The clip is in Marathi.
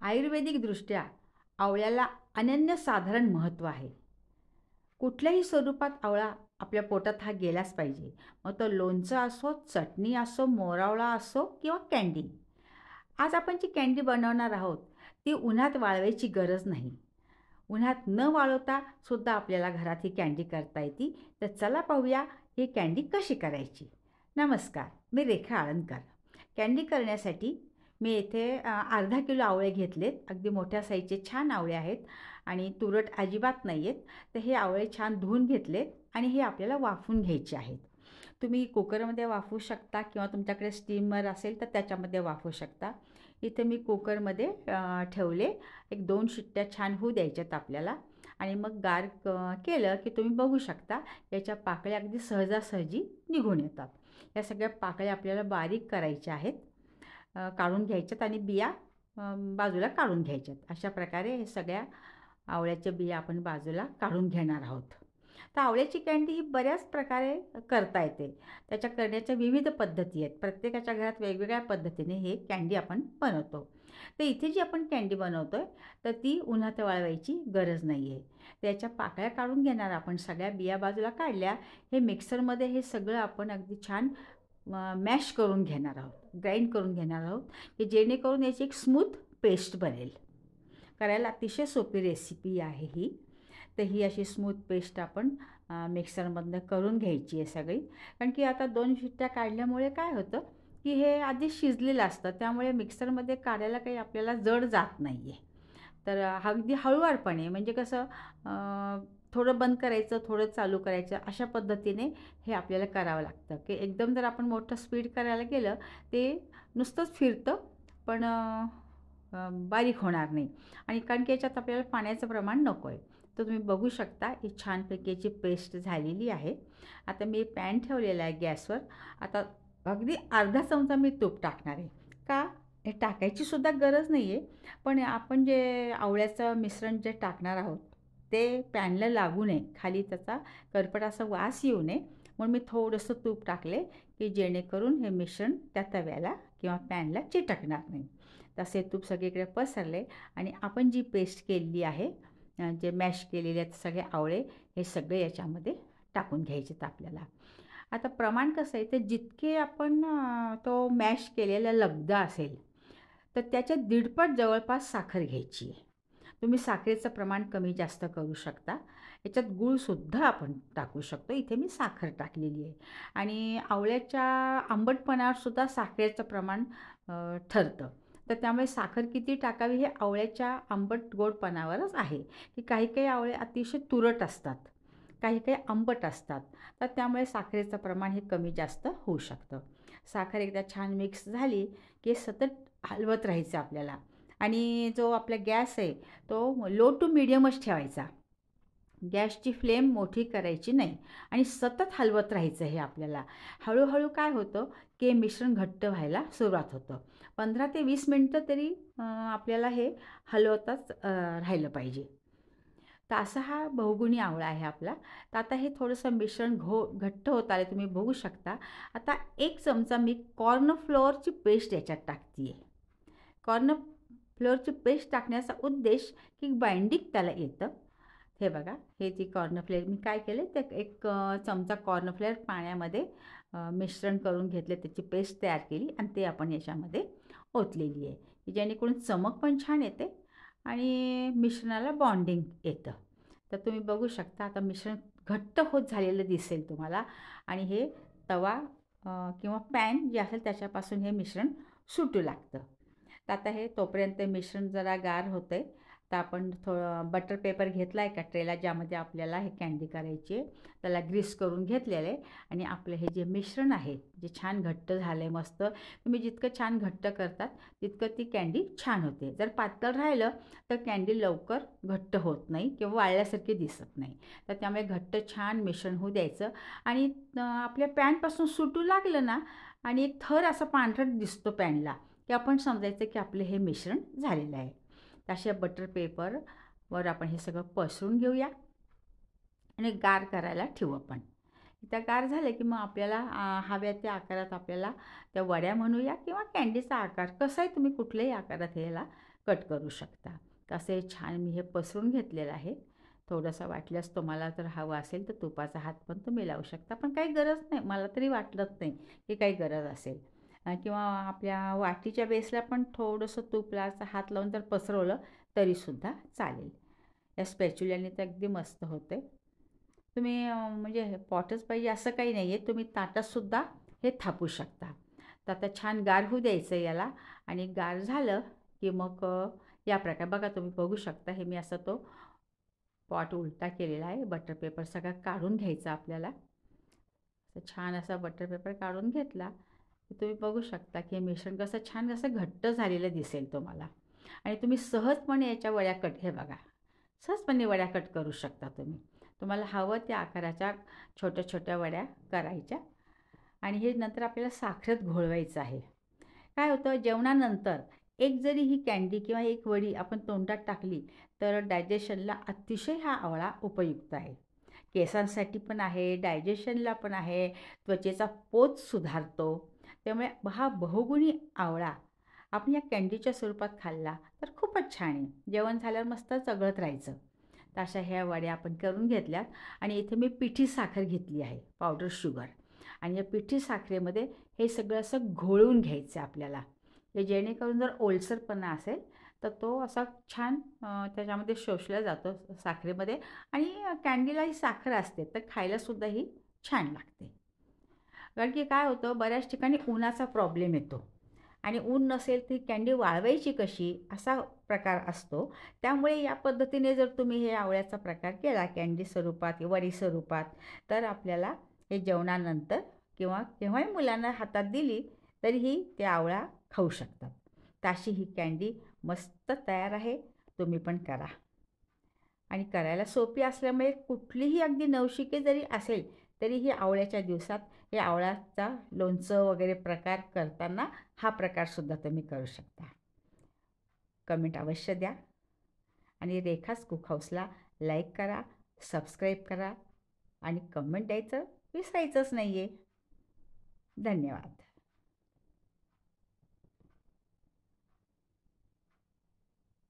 आयुर्वेदिकदृष्ट्या आवळ्याला अनन्यसाधारण महत्त्व आहे. कुठल्याही स्वरूपात आवळा आपल्या पोटात हा गेलाच पाहिजे. मग तो लोणचं असो, चटणी असो, मोरावळा असो किंवा कँडी. आज आपण जी कँडी बनवणार आहोत ती उन्हात वाळवायची गरज नाही. उन्हात न वाळवता सुद्धा आपल्याला घरात ही कँडी करता येते. तर चला पाहूया ही कँडी कशी करायची. नमस्कार, मी रेखा आळंदकर. कँडी करण्यासाठी मी येथे अर्धा किलो आवळे घेतलेत. अगदी मोठ्या साईजचे छान आवळे आहेत आणि तुरट अजिबात नाही आहेत. तर हे आवळे छान धुवून घेतलेत आणि हे आपल्याला वाफवून घ्यायचे आहेत. तुम्ही कुकरमध्ये वाफवू शकता किंवा तुमच्याकडे स्टीमर असेल तर त्याच्यामध्ये वाफवू शकता. इथे मी कुकरमध्ये ठेवले. एक 2 शिट्ट्या छान होऊ द्यायच्यात आपल्याला आणि मग गार केलं की तुम्ही बघू शकता याच्या पाकळ्या अगदी सहजासहजी निघून येतात. या सगळ्या पाकळ्या आपल्याला बारीक करायच्या आहेत, काढून घ्यायच्यात आणि बिया बाजूला काढून घ्यायच्यात. अशा प्रकारे हे सगळ्या आवळ्याच्या बिया आपण बाजूला काढून घेणार आहोत. तर आवळ्याची कँडी ही बऱ्याच प्रकारे करता येते. त्याच्या करण्याच्या विविध पद्धती आहेत. प्रत्येकाच्या घरात वेगवेगळ्या पद्धतीने हे कँडी आपण बनवतो. तर इथे जी आपण कँडी बनवतो आहे तर ती उन्हात वाळवायची गरज नाही आहे. त्याच्या पाकळ्या काढून घेणार आपण. सगळ्या बिया बाजूला काढल्या. हे मिक्सरमध्ये हे सगळं आपण अगदी छान मॅश करून घेणार आहोत, ग्राइंड करून घेणार आहोत की जेणेकरून याची एक स्मूथ पेस्ट बनेल. करायला अतिशय सोपी रेसिपी आहे ही. तर ही अशी स्मूथ पेस्ट आपण मिक्सरमधनं करून घ्यायची आहे सगळी. कारण की आता 2 शिट्ट्या काढल्यामुळे काय होतं की हे आधी शिजलेलं असतं, त्यामुळे मिक्सरमध्ये काढायला काही आपल्याला जड जात नाही आहे. तर अगदी हळूवारपणे म्हणजे कसं थोडं बंद करायचं, थोडं चालू करायचं, अशा पद्धतीने हे आपल्याला करावं लागतं. की एकदम जर आपण मोठं स्पीड करायला गेलं ते नुसतंच फिरतं पण बारीक होणार नाही. आणि कारण की याच्यात आपल्याला पाण्याचं प्रमाण नको आहे. तर तुम्ही बघू शकता ही छानपैकी याची पेस्ट झालेली आहे. आता मी पॅन ठेवलेला आहे गॅसवर. आता अगदी अर्धा चमचा मी तूप टाकणार आहे. का हे टाकायची सुद्धा गरज नाही आहे, पण आपण जे आवळ्याचं मिश्रण जे टाकणार आहोत ते पॅनला लागू नये, खाली त्याचा करपट असा वास येऊ नये म्हणून मी थोडंसं तूप टाकले की जेणेकरून हे मिश्रण त्या तव्याला किंवा पॅनला चिटकणार नाही. तसे तूप सगळीकडे पसरले आणि आपण जी पेस्ट केलेली आहे, जे मॅश केलेले आहेत सगळे आवळे, हे सगळे याच्यामध्ये टाकून घ्यायचेत आपल्याला. आता प्रमाण कसं आहे, तर जितके आपण तो मॅश केलेला लगदा असेल तर त्याच्या दीडपट जवळपास साखर घ्यायची आहे. तुम्ही साखरेचं प्रमाण कमी जास्त करू शकता. याच्यात गूळसुद्धा आपण टाकू शकतो. इथे मी साखर टाकलेली आहे आणि आवळ्याच्या आंबटपणावर सुद्धा साखरेचं प्रमाण ठरतं. तर त्यामुळे साखर किती टाकावी हे आवळ्याच्या आंबट गोडपणावरच आहे. की काही काही आवळे अतिशय तुरट असतात, काही काही आंबट असतात. तर त्यामुळे साखरेचं प्रमाण हे कमी जास्त होऊ शकतं. साखर एकदा छान मिक्स झाली की सतत हलवत राहायचं आपल्याला आणि जो आपला गॅस आहे तो लो टू मीडियमच ठेवायचा. गॅसची फ्लेम मोठी करायची नाही आणि सतत हलवत राहायचं हे आपल्याला. हळूहळू काय होतं की मिश्रण घट्ट व्हायला सुरुवात होतं. 15 ते 20 मिनटं तरी आपल्याला हे हलवतच राहिलं पाहिजे. तर असा हा बहुगुणी आवळा आहे आपला. तर आता हे थोडंसं मिश्रण घट्ट होत आले, तुम्ही बघू शकता. आता 1 चमचा मी कॉर्नफ्लोअरची पेस्ट याच्यात टाकते आहे. कॉर्नफ्लोअरची पेस्ट टाकण्याचा उद्देश की बाइंडिंग त्याला येतं. हे बघा, हे जी कॉर्नफ्लेअर मी काय केले ते 1 चमचा कॉर्नफ्लेअर पाण्यामध्ये मिश्रण करून घेतले, त्याची पेस्ट तयार केली आणि ते आपण याच्यामध्ये ओतलेली आहे. जेणेकरून चमक पण छान येते आणि मिश्रणाला बॉन्डिंग येतं. तर तुम्ही बघू शकता आता मिश्रण घट्ट होत झालेलं दिसेल तुम्हाला आणि हे तवा किंवा पॅन जे असेल त्याच्यापासून हे मिश्रण सुटू लागतं. तर आता हे तोपर्यंत मिश्रण जरा गार होतं आहे. तर आपण थोडं बटर पेपर घेतला आहे का ट्रेला, ज्यामध्ये आपल्याला हे कँडी करायची आहे, त्याला ग्रीस करून घेतलेलं आहे आणि आपलं हे जे मिश्रण आहे जे छान घट्ट झालं आहे मस्त. तुम्ही जितकं छान घट्ट करतात तितकं ती कँडी छान होते. जर पातळ राहिलं तर कँडी लवकर घट्ट होत नाही किंवा वाळल्यासारखी दिसत नाही. तर त्यामुळे घट्ट छान मिश्रण होऊ द्यायचं आणि आपल्या पॅनपासून सुटू लागलं ना आणि एक थर असा पांढरट दिसतो पॅनला की आपण समजायचं की आपलं हे मिश्रण झालेलं आहे. अशा बटर पेपरवर आपण हे सगळं पसरून घेऊया आणि गार करायला ठेवू आपण. त्या गार झालं की मग आपल्याला हव्या त्या आकारात आपल्याला त्या वड्या म्हणूया किंवा कँडीचा आकार कसा आहे, तुम्ही कुठल्याही आकारात ह्याला कट करू शकता. तसे छान मी हे पसरून घेतलेलं आहे. थोडंसं वाटल्यास तुम्हाला जर हवं असेल तर तुपाचा हात पण तुम्ही लावू शकता, पण काही गरज नाही. मला तरी वाटलंच नाही की काही गरज असेल. किंवा आपल्या वाटीच्या बेसला पण थोडंसं तुपाचा हात लावून जर पसरवलं तरीसुद्धा चालेल. या स्पॅच्युल्याने तर अगदी मस्त होते. तुम्ही म्हणजे पॉटच पाहिजे असं काही नाही आहे, तुम्ही ताटातसुद्धा हे थापू शकता. तर आता छान गार होऊ द्यायचं याला, आणि गार झालं की मग या प्रकारे बघा, तुम्ही बघू शकता हे मी असा तो पॉट उलटा केलेला आहे. बटर पेपर सगळा काढून घ्यायचा आपल्याला. तर छान असा बटर पेपर काढून घेतला की तुम्ही बघू शकता की हे मिश्रण कसं छान असं घट्ट झालेलं दिसेल तुम्हाला. आणि तुम्ही सहजपणे याच्या वड्या कट, हे बघा, सहजपणे वड्या कट करू शकता तुम्ही. तुम्हाला हवं त्या आकाराच्या छोट्या छोट्या वड्या करायच्या. आणि हे नंतर आपल्याला साखरेत घोळवायचं आहे. काय होतं, जेवणानंतर एक जरी ही कँडी किंवा एक वडी आपण तोंडात टाकली तर डायजेशनला अतिशय हा आवळा उपयुक्त आहे. केसांसाठी पण आहे, डायजेशनला पण आहे, त्वचेचा पोत सुधारतो. त्यामुळे हा बहुगुणी आवळा आपण या कँडीच्या स्वरूपात खाल्ला तर खूपच छान आहे. जेवण झाल्यावर मस्त चघळत राहायचं. तर अशा ह्या वड्या आपण करून घेतल्यात. आणि इथे मी पिठी साखर घेतली आहे, पावडर शुगर. आणि या पिठी साखरेमध्ये हे सगळं असं घोळवून घ्यायचं आपल्याला. हे जेणेकरून जर ओलसरपणा असेल तर तो असा छान त्याच्यामध्ये शोषला जातो साखरेमध्ये. आणि कँडीलाही साखर असते तर खायलासुद्धा ही छान लागते. कारण की काय होतं, बऱ्याच ठिकाणी उन्हाचा प्रॉब्लेम येतो आणि ऊन नसेल तर कँडी वाळवायची कशी असा प्रकार असतो. त्यामुळे या पद्धतीने जर तुम्ही हे आवळ्याचा प्रकार केला कँडी स्वरूपात, वडी स्वरूपात, तर आपल्याला हे जेवणानंतर किंवा केव्हाही मुलांना हातात दिली तरीही ते आवळा खाऊ शकतात. तर अशी ही कँडी मस्त तयार आहे. तुम्ही पण करा. आणि करायला सोपी असल्यामुळे कुठलीही अगदी नवशिके जरी असेल तरीही आवळ्याच्या दिवसात हे आवळ्याचा लोणचं वगैरे प्रकार करताना हा प्रकारसुद्धा तुम्ही करू शकता. कमेंट अवश्य द्या. आणि रेखाच कुक हाऊसला लाईक करा, सबस्क्राईब करा आणि कमेंट द्यायचं विसरायचंच नाही आहे. धन्यवाद.